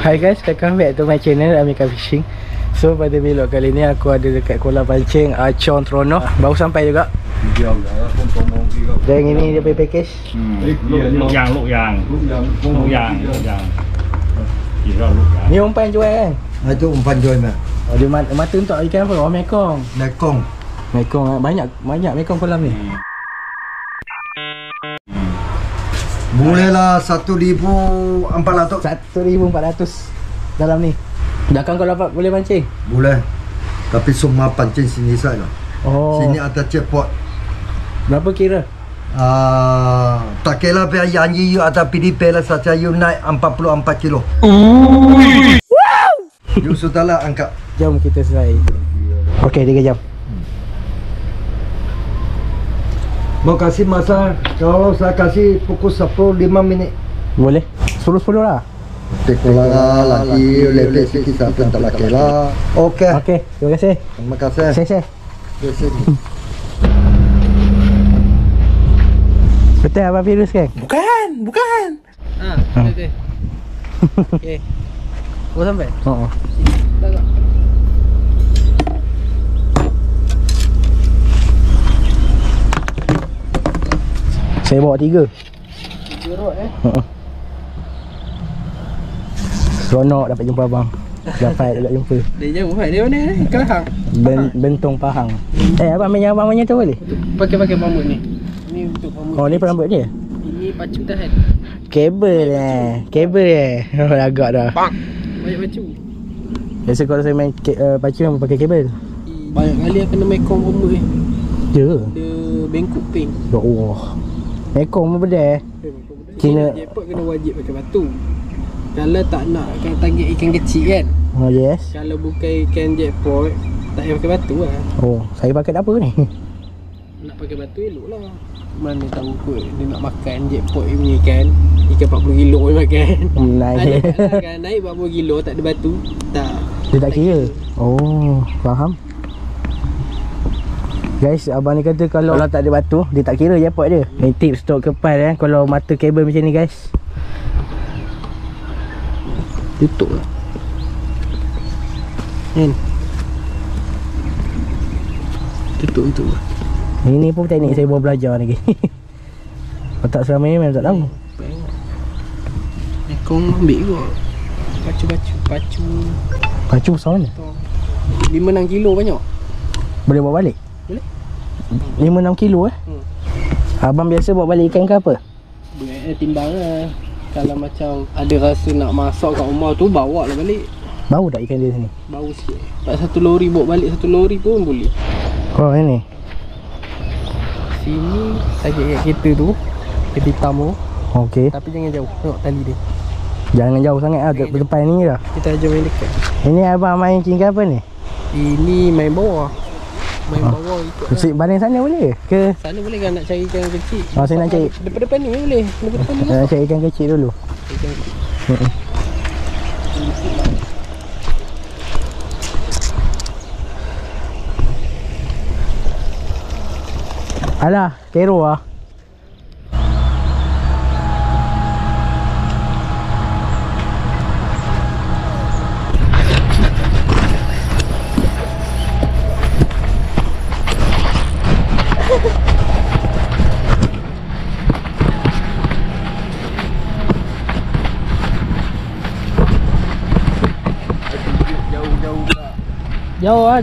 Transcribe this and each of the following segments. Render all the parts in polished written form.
Hi guys, welcome back to my channel Amika Fishing. So pada vlog kali ni aku ada dekat kolam pancing Chong Tronoh. Baru sampai juga. Dan ini dia punya package. Luk yang. Ni umpan jual kan? Itu umpan jual mak. Oh, dia mata untuk ikan apa? Oh, mekong. Mekong. Banyak mekong kolam ni. Bolehlah 1,400. 1,400 dalam ni. Dah kan kau dapat boleh pancing? Boleh. Tapi semua pancing sini saja. Oh. Sini ada checkpoint. Berapa kira? Tak kira biar yang you ada PDP lah saja you naik 44 kilo. You sudahlah angkat. Jom kita selesai. Okey, 3 jam. Mau kasih masa, kalau saya kasih pukul 10 5 minit. Boleh? 10 lah. Tekolah lagi lepek sikit sampai tak laki lah. Okey. Okey, terima kasih. Terima kasih. Saya. Terima Betul apa virus kan? Bukan. Okey. Okey. Kau sampai? Oh. Tak. Saya bawa 3. Jeruk Seronok dapat jumpa abang. Dapat jumpa. Dia jauh kan? Dia mana ni? Kelahang. Bentong Pahang. Abang punya tu boleh? Pakai rambut ni. Ni untuk rambut. Oh, ni rambut dia? Ini pacu tahan. Kabel Oh, agak dah. Banyak pacu. Biasa kalau saya main pacu memang pakai kabel. Banyak kali aku kena mekong rambut ni. Ya. Dia bengkok ping. Oh. Mekong pun beda. Cina Jackpot kena wajib pakai batu. Kalau tak nak kena target ikan kecil kan. Oh yes. Kalau bukan ikan jackpot, tak payah pakai batu lah. Oh, saya pakai apa ni? Nak pakai batu elok lah. Mana tahu kot dia nak makan jackpot punya ikan 40 kilo dia makan. Naik. Ada kan naik 40 kilo tak ada batu. Tak. Dia tak kira. Oh, faham. Guys, abang ni kata kalau tak ada batu, dia tak kira jackpot dia. Ni tips untuk kepal kalau mata kabel macam ni guys. Tutup lah. Tutup. Ini pun teknik saya baru belajar lagi. Otak selama ni memang tak tahu. Kau ambil kot. Pacu. Pacu besar mana? 5-6 kilo banyak. Boleh bawa balik? Boleh. 5-6 kilo Abang biasa bawa balik ikan ke apa? Boleh timbang lah. Kalau macam ada rasa nak masak kat rumah tu, bawa lah balik. Bau tak ikan dia sini? Bau sikit. Tak 1 lori bawa balik 1 lori pun boleh. Oh ini. Sini target kat kereta tu, kereta hitam tu. Okey. Tapi jangan jauh, tengok tali dia. Jangan jauh sangat lah, depan ni dah. Kita aja main dekat. Ini abang main king apa ni? Ini main bawah. Bawah ikut lah. Banding sana boleh ke? Sana boleh kan nak cari ikan kecil. Oh, saya nak cari Depan ni boleh. Depan ni saya nak cari ikan kecil dulu. ikan kecil. Alah, kero lah.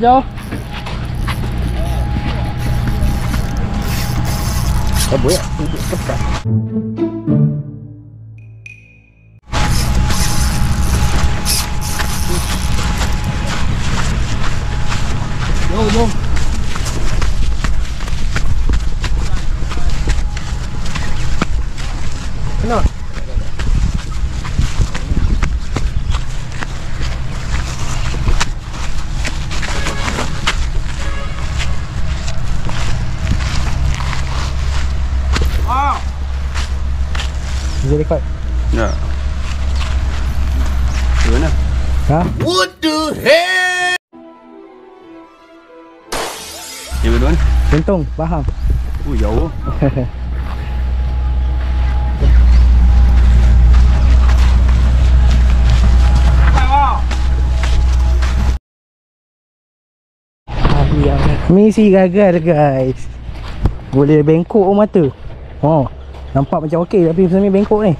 Jauh. Tak boleh duduk tepat. Jom. Kenapa? Bisa record? Ya. Di mana? Ha? What the hell? Di mana? Bentong, Pahang. Oh, jauh. Misi gagal guys. Boleh bengkok mata. Oh, nampak macam okey tapi semi bengkok ni.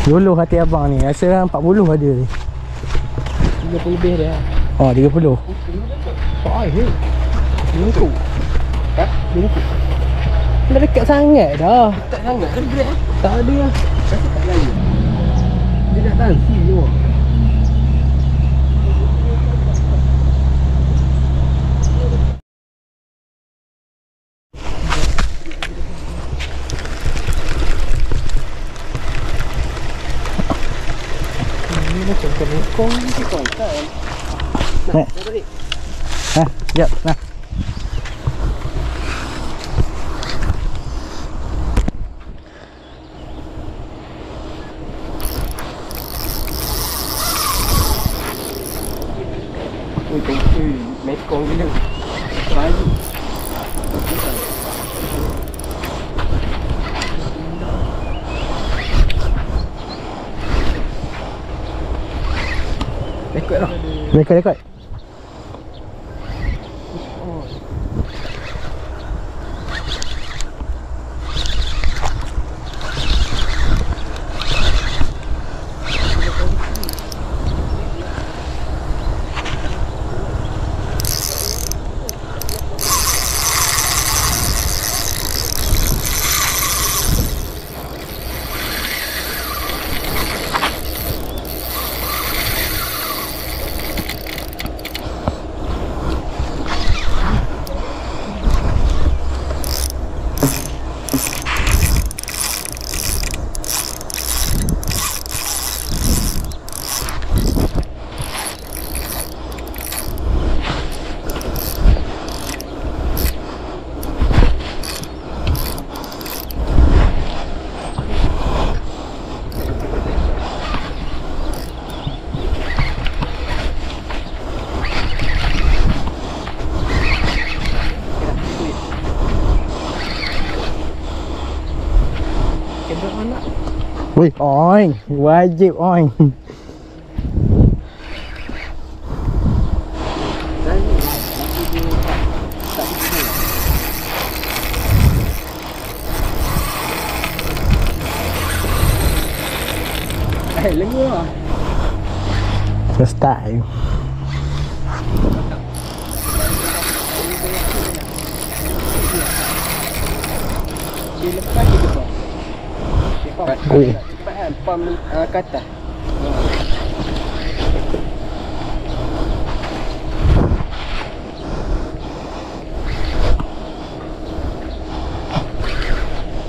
Dulu hati abang ni rasa 40 ada ni. 30 lebih dia. Oh 30. Tak air. Bengkok. Bengkok. Dah dekat sangat dah. Dekat sangat kan dia? Tak ada lah. Rasa tak lain. Dia nak tansi je. Ini macam kelengkong ni kau kan. Nah, dah balik. Sekejap, nah. Mekong gila. Bayu. Rekod lah. Rekod. Wih, oing. Wajib oing. Lengur lah. Style. Dia lepas je ke bawah. Ui. Cepat kan, pam ke atas.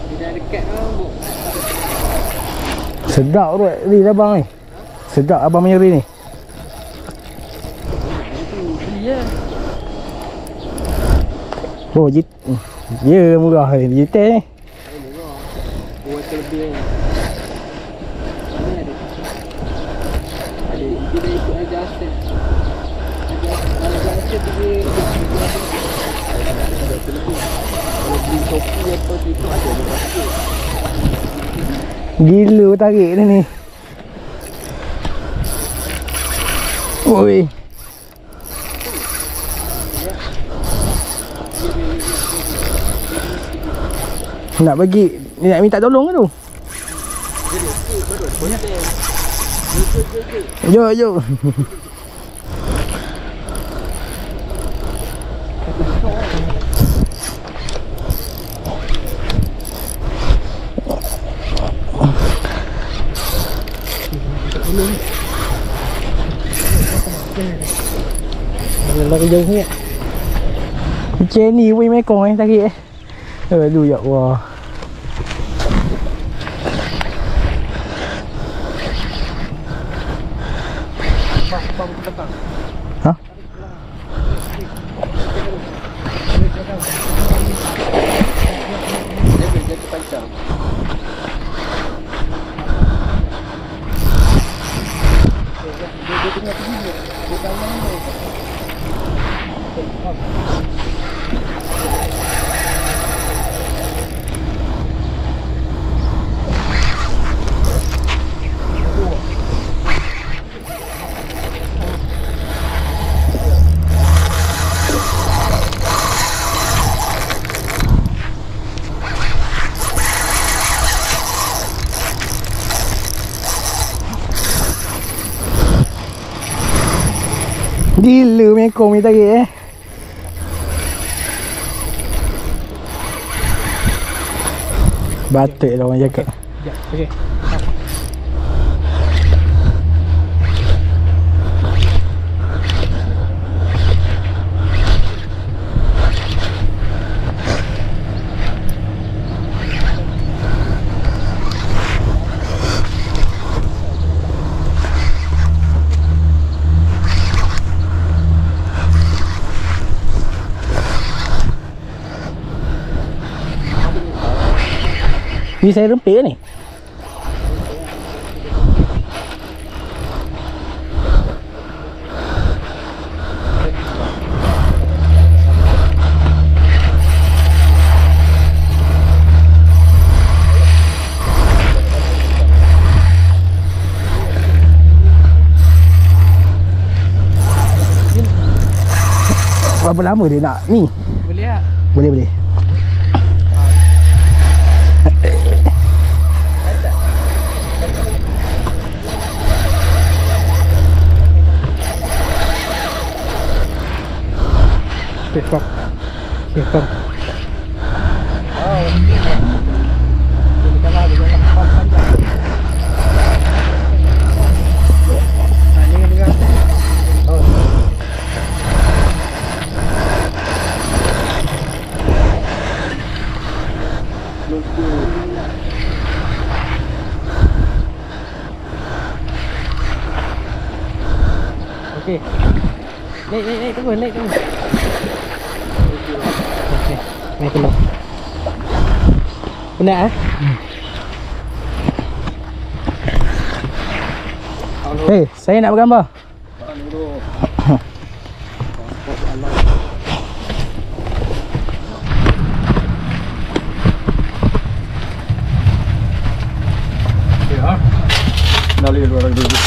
Dia dah dekat rambut. Sedap tu reel abang ni. Sedap abang punya reel ni. Ya. Oh, ya murah ni. Jitel ni. Buat lebih. Ni ada. Ada dia dah ikut adjusted. Adjusted dia. Kalau beli topi apa tu itu ada berapa. Gila tarik dia ni. Oi. Nak bagi, ni nak minta tolong ke tu? Yo. Lagi jauh ni. Macam ni weh mekong tarik aduh ya Allah. Pam ke belakang. Ha? Dia terpancang. Dia tengah pergi dia. Dia tangan ni. Gila mekong ni tarik Batik lah orang cakap. Sekejap, okey. Ni saya rempit ke ni? Berapa lama dia nak ni? Boleh tak? Boleh boleh. Okay, stop. Okay, stop. Okey. Naik tunggu. Okey. Naik dulu. Penat Hei, saya nak bergambar. Nali 200 dulu.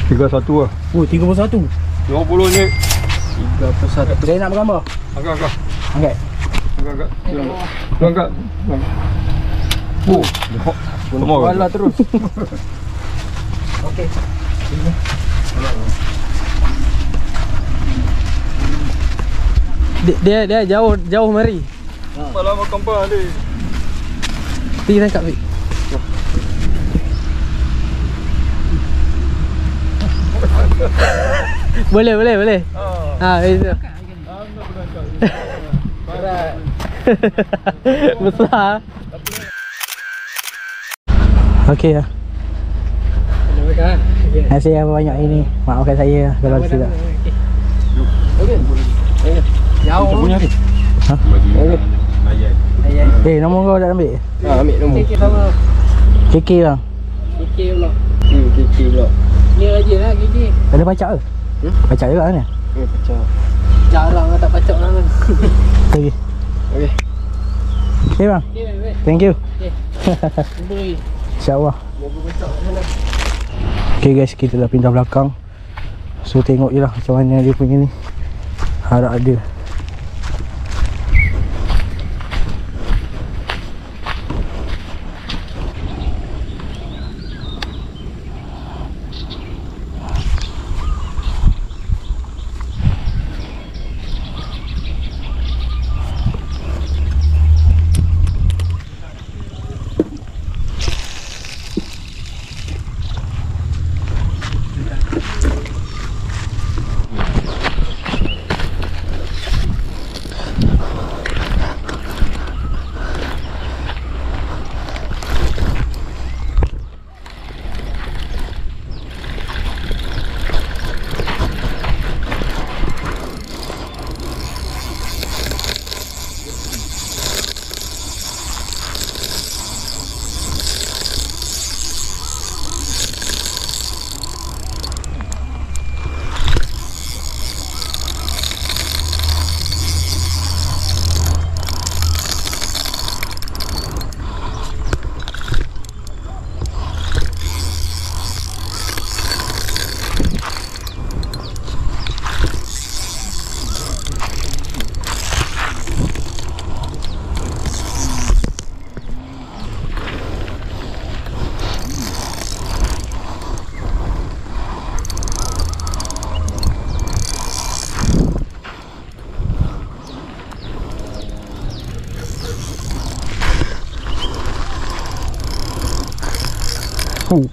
31 lah. Oh, 31. 50 ni. 31. Saya nak bergambar. Agak. Angkat. Angkat. Oh, semua. Walah terus. Okey. Dia jauh mari. Malam kampung ni. Pergi tangkap Fik. Boleh. Itu. Besar. Okey lah. Terima kasih banyak ini. Maafkan saya kalau silap. Jauh. Punya ni. Ha? Ayat. Nombor kau tak ambil? Ambil nombor. KK sama. KK bang. KK pula. KK pula. Ni aja lah KK. Ada pacak ke? Pacak juga kan ni? Pacak. Jarang lah tak pacak lah kan. Okey. Okey. Okey bang. Okey, baik. Thank you. Okey. Boleh. InsyaAllah. Okay guys, kita dah pindah belakang. So tengok je lah macam mana dia punya ni. Harap ada.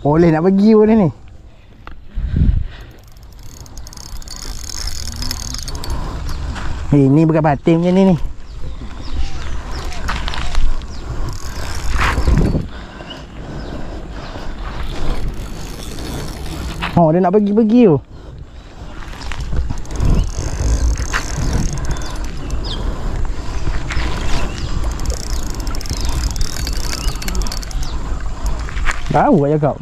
Boleh nak pergi pun ni. Ini bukan batin macam ni. Oh, dia nak pergi-pergi tu. Tahu aja kau.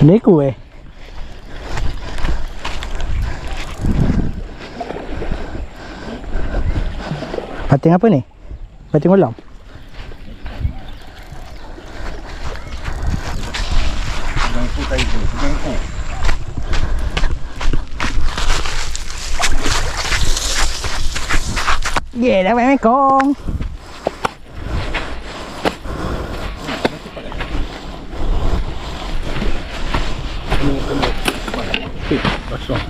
Neko Pating apa ni? Pating ulam. Yeah, dapat mekong. Kosong.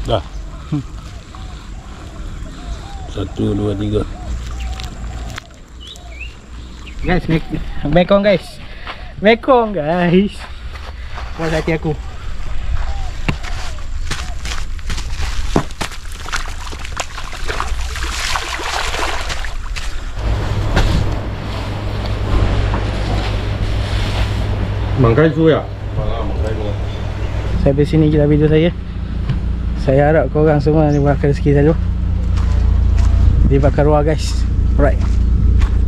Dah. 1, 2, 3. Guys, mekong guys. Mekong guys. Puas hati aku. Mangkai su ya? Mangkai su. Sampai sini je lah video saya. Saya harap korang semua dibakar rezeki selalu. Dibakar ruah guys. Alright.